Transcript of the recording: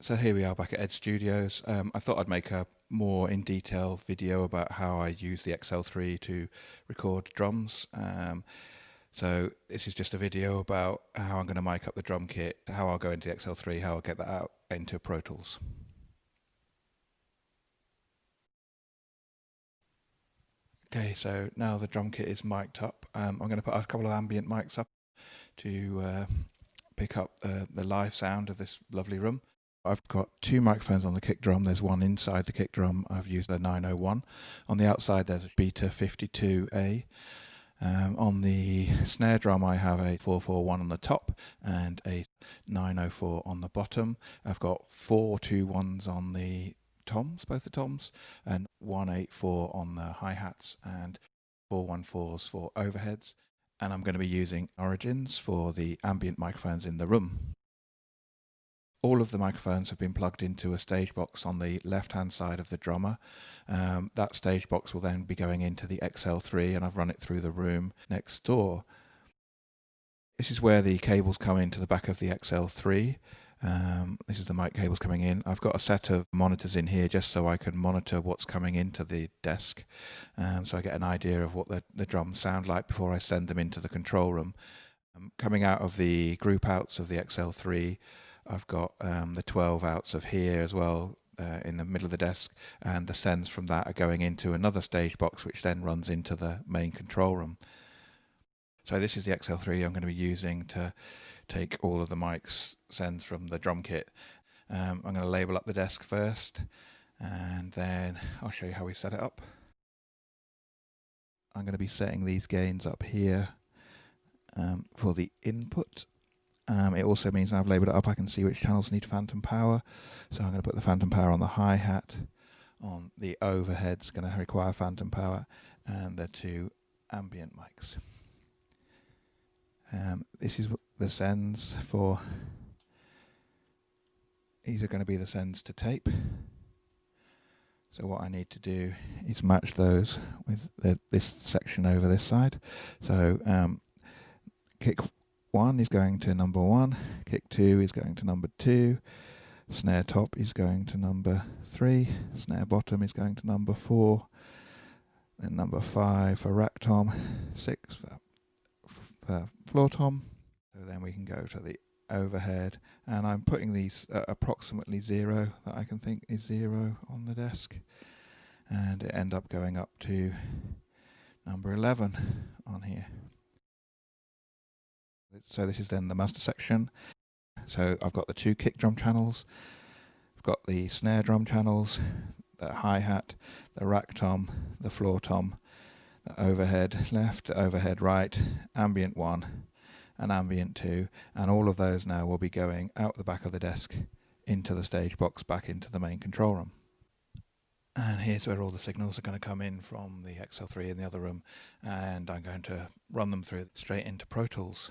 So here we are back at Ed Studios. I thought I'd make a more in detail video about how I use the XL3 to record drums. So this is just a video about how I'm going to mic up the drum kit, how I'll go into the XL3, how I'll get that out into Pro Tools. Okay, so now the drum kit is mic'd up. I'm going to put a couple of ambient mics up to pick up the live sound of this lovely room. I've got two microphones on the kick drum. There's one inside the kick drum. I've used a 901. On the outside there's a Beta 52A. On the snare drum I have a 441 on the top and a 904 on the bottom. I've got 4 2-1s on the toms, both the toms, and 184 on the hi-hats and 414s for overheads. And I'm going to be using Origins for the ambient microphones in the room. All of the microphones have been plugged into a stage box on the left-hand side of the drummer. That stage box will then be going into the XL3, and I've run it through the room next door. This is where the cables come into the back of the XL3. This is the mic cables coming in. I've got a set of monitors in here just so I can monitor what's coming into the desk, so I get an idea of what the drums sound like before I send them into the control room. Coming out of the group outs of the XL3, I've got the 12 outs of here as well in the middle of the desk, and the sends from that are going into another stage box which then runs into the main control room. So this is the XL3 I'm going to be using to take all of the mics sends from the drum kit. I'm going to label up the desk first, and then I'll show you how we set it up. I'm going to be setting these gains up here for the input. It also means now I've labelled it up, I can see which channels need phantom power. So I'm going to put the phantom power on the hi-hat, on the overheads, going to require phantom power, and the two ambient mics. This is the sends for, these are going to be the sends to tape. So what I need to do is match those with this section over this side. So kick 1 is going to number 1, kick 2 is going to number 2, snare top is going to number 3, snare bottom is going to number 4, then number 5 for rack tom, 6 for floor tom. So then we can go to the overhead, and I'm putting these at approximately 0 that I can think is 0 on the desk, and it end up going up to number 11 on here. So this is then the master section. So I've got the two kick drum channels, I've got the snare drum channels, the hi-hat, the rack tom, the floor tom, the overhead left, overhead right, ambient 1 and ambient 2, and all of those now will be going out the back of the desk into the stage box, back into the main control room. And here's where all the signals are going to come in from the XL3 in the other room, and I'm going to run them through straight into Pro Tools.